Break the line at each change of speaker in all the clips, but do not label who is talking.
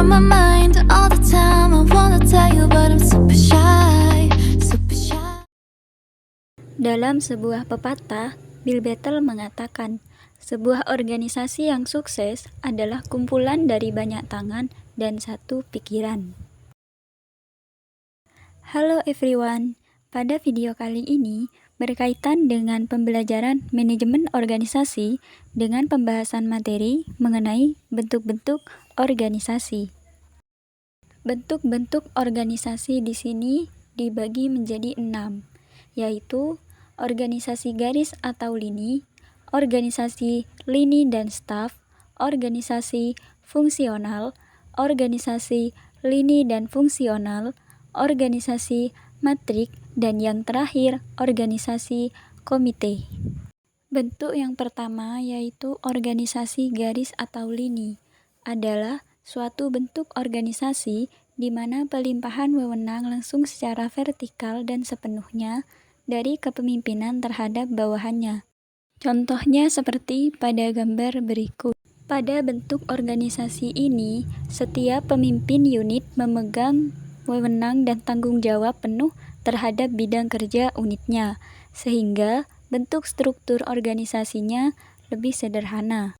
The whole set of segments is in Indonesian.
on my mind all the time. I wanna tell you, but I'm super shy, super shy.
Dalam sebuah pepatah, Bill Battle mengatakan, sebuah organisasi yang sukses adalah kumpulan dari banyak tangan dan satu pikiran. Halo everyone, pada video kali ini berkaitan dengan pembelajaran manajemen organisasi dengan pembahasan materi mengenai bentuk-bentuk organisasi. Bentuk-bentuk organisasi di sini dibagi menjadi 6, yaitu organisasi garis atau lini, organisasi lini dan staf, organisasi fungsional, organisasi lini dan fungsional, organisasi matrik, dan yang terakhir, organisasi komite. Bentuk yang pertama yaitu organisasi garis atau lini adalah suatu bentuk organisasi di mana pelimpahan wewenang langsung secara vertikal dan sepenuhnya dari kepemimpinan terhadap bawahannya. Contohnya seperti pada gambar berikut. Pada bentuk organisasi ini, setiap pemimpin unit memegang wewenang dan tanggung jawab penuh terhadap bidang kerja unitnya, sehingga bentuk struktur organisasinya lebih sederhana.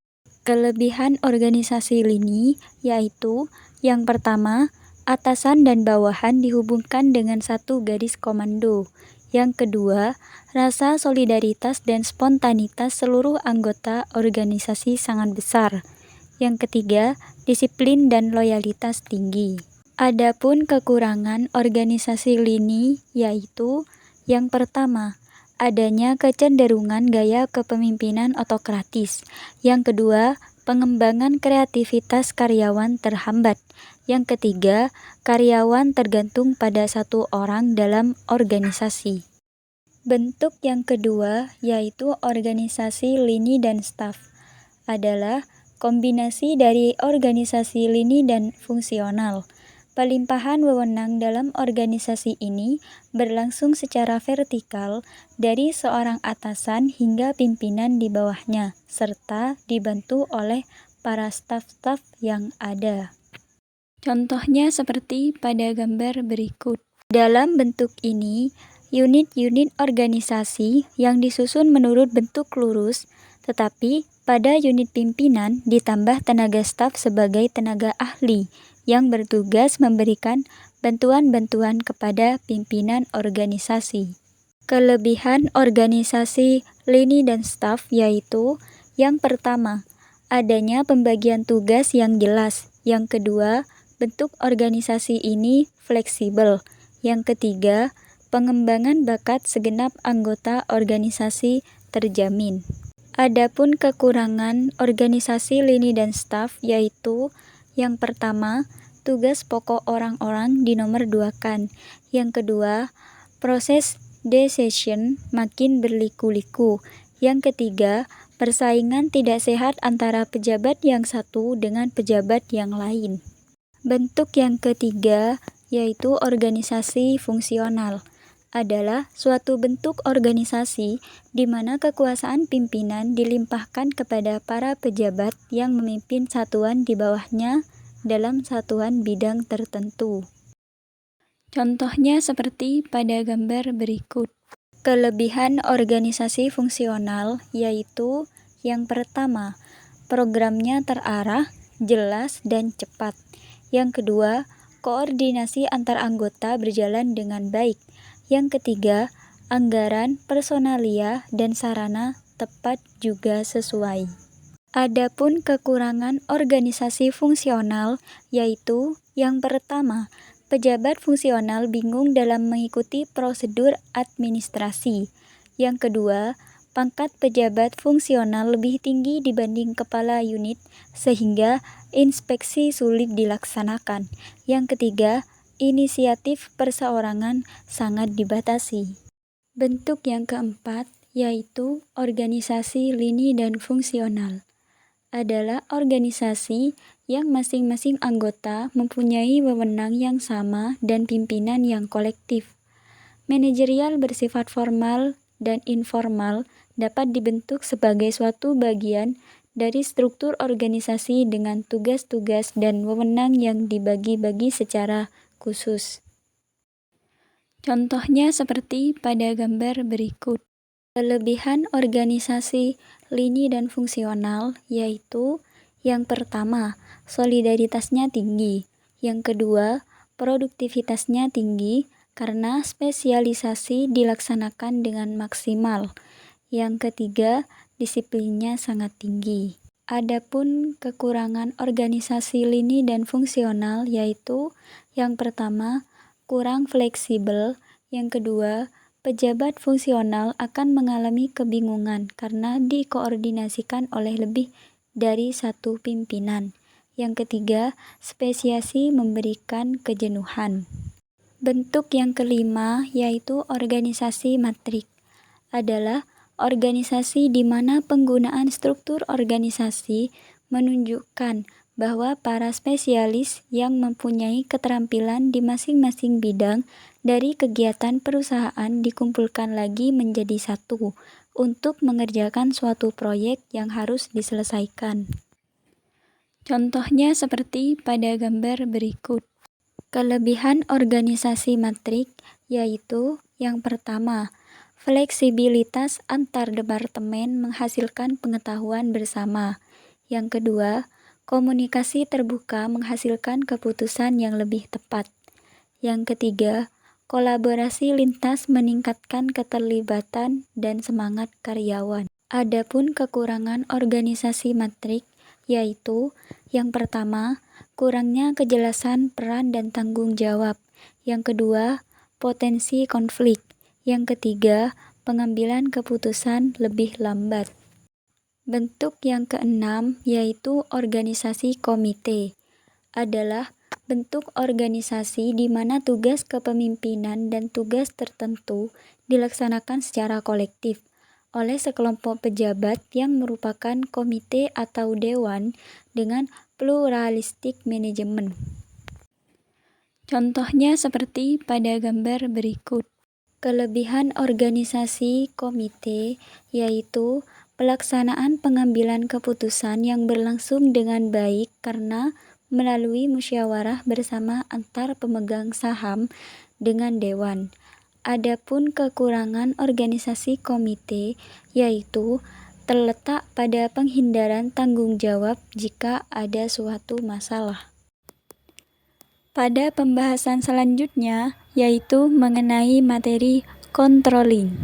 Kelebihan organisasi lini yaitu yang pertama, atasan dan bawahan dihubungkan dengan satu garis komando. Yang kedua, rasa solidaritas dan spontanitas seluruh anggota organisasi sangat besar. Yang ketiga, disiplin dan loyalitas tinggi. Adapun kekurangan organisasi lini yaitu yang pertama, adanya kecenderungan gaya kepemimpinan otokratis. Yang kedua, pengembangan kreativitas karyawan terhambat. Yang ketiga, karyawan tergantung pada satu orang dalam organisasi. Bentuk yang kedua yaitu organisasi lini dan staf adalah kombinasi dari organisasi lini dan fungsional. Pelimpahan wewenang dalam organisasi ini berlangsung secara vertikal dari seorang atasan hingga pimpinan di bawahnya, serta dibantu oleh para staf-staf yang ada. Contohnya seperti pada gambar berikut. Dalam bentuk ini, unit-unit organisasi yang disusun menurut bentuk lurus, tetapi pada unit pimpinan ditambah tenaga staf sebagai tenaga ahli yang bertugas memberikan bantuan-bantuan kepada pimpinan organisasi. Kelebihan organisasi lini dan staf yaitu yang pertama, adanya pembagian tugas yang jelas. Yang kedua, bentuk organisasi ini fleksibel. Yang ketiga, pengembangan bakat segenap anggota organisasi terjamin. Adapun kekurangan organisasi lini dan staf yaitu yang pertama, tugas pokok orang-orang dinomorduakan. Yang kedua, proses decision makin berliku-liku. Yang ketiga, persaingan tidak sehat antara pejabat yang satu dengan pejabat yang lain. Bentuk yang ketiga yaitu organisasi fungsional adalah suatu bentuk organisasi di mana kekuasaan pimpinan dilimpahkan kepada para pejabat yang memimpin satuan di bawahnya dalam satuan bidang tertentu. Contohnya seperti pada gambar berikut. Kelebihan organisasi fungsional yaitu yang pertama, programnya terarah, jelas, dan cepat. Yang kedua, koordinasi antar anggota berjalan dengan baik. Yang ketiga, anggaran, personalia, dan sarana tepat juga sesuai. Adapun kekurangan organisasi fungsional yaitu yang pertama, pejabat fungsional bingung dalam mengikuti prosedur administrasi. Yang kedua, pangkat pejabat fungsional lebih tinggi dibanding kepala unit sehingga inspeksi sulit dilaksanakan. Yang ketiga, inisiatif perseorangan sangat dibatasi. Bentuk yang keempat yaitu organisasi lini dan fungsional adalah organisasi yang masing-masing anggota mempunyai wewenang yang sama dan pimpinan yang kolektif. Manajerial bersifat formal dan informal dapat dibentuk sebagai suatu bagian dari struktur organisasi dengan tugas-tugas dan wewenang yang dibagi-bagi secara khusus. Contohnya seperti pada gambar berikut. Kelebihan organisasi lini dan fungsional yaitu yang pertama, solidaritasnya tinggi. Yang kedua, produktivitasnya tinggi karena spesialisasi dilaksanakan dengan maksimal. Yang ketiga, disiplinnya sangat tinggi. Adapun kekurangan organisasi lini dan fungsional yaitu yang pertama, kurang fleksibel. Yang kedua, pejabat fungsional akan mengalami kebingungan karena dikoordinasikan oleh lebih dari satu pimpinan. Yang ketiga, spesiasi memberikan kejenuhan. Bentuk yang kelima yaitu organisasi matrik adalah organisasi di mana penggunaan struktur organisasi menunjukkan bahwa para spesialis yang mempunyai keterampilan di masing-masing bidang dari kegiatan perusahaan dikumpulkan lagi menjadi satu untuk mengerjakan suatu proyek yang harus diselesaikan. Contohnya seperti pada gambar berikut. Kelebihan organisasi matrik yaitu yang pertama, fleksibilitas antar departemen menghasilkan pengetahuan bersama. Yang kedua, komunikasi terbuka menghasilkan keputusan yang lebih tepat. Yang ketiga, kolaborasi lintas meningkatkan keterlibatan dan semangat karyawan. Adapun kekurangan organisasi matrik yaitu yang pertama, kurangnya kejelasan peran dan tanggung jawab. Yang kedua, potensi konflik. Yang ketiga, pengambilan keputusan lebih lambat. Bentuk yang keenam yaitu organisasi komite adalah bentuk organisasi di mana tugas kepemimpinan dan tugas tertentu dilaksanakan secara kolektif oleh sekelompok pejabat yang merupakan komite atau dewan dengan pluralistik manajemen. Contohnya seperti pada gambar berikut. Kelebihan organisasi komite yaitu pelaksanaan pengambilan keputusan yang berlangsung dengan baik karena melalui musyawarah bersama antar pemegang saham dengan dewan. Adapun kekurangan organisasi komite yaitu terletak pada penghindaran tanggung jawab jika ada suatu masalah. Pada pembahasan selanjutnya yaitu mengenai materi controlling.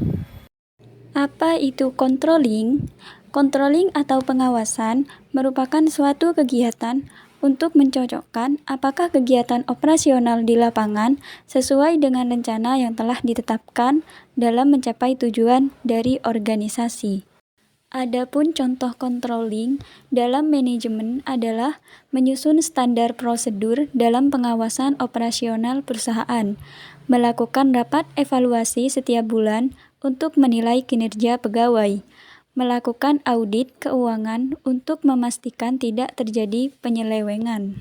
Apa itu controlling? Controlling atau pengawasan merupakan suatu kegiatan untuk mencocokkan apakah kegiatan operasional di lapangan sesuai dengan rencana yang telah ditetapkan dalam mencapai tujuan dari organisasi. Adapun contoh controlling dalam manajemen adalah menyusun standar prosedur dalam pengawasan operasional perusahaan, melakukan rapat evaluasi setiap bulan untuk menilai kinerja pegawai, melakukan audit keuangan untuk memastikan tidak terjadi penyelewengan.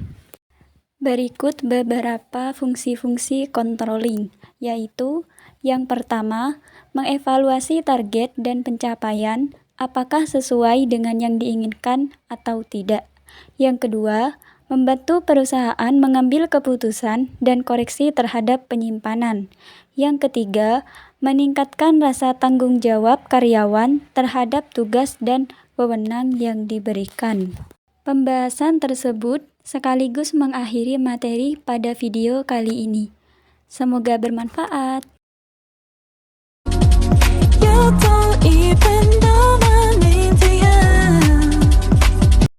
Berikut beberapa fungsi-fungsi controlling, yaitu yang pertama, mengevaluasi target dan pencapaian, apakah sesuai dengan yang diinginkan atau tidak. Yang kedua, membantu perusahaan mengambil keputusan dan koreksi terhadap penyimpanan. Yang ketiga, meningkatkan rasa tanggung jawab karyawan terhadap tugas dan wewenang yang diberikan. Pembahasan tersebut sekaligus mengakhiri materi pada video kali ini. Semoga bermanfaat.
You don't even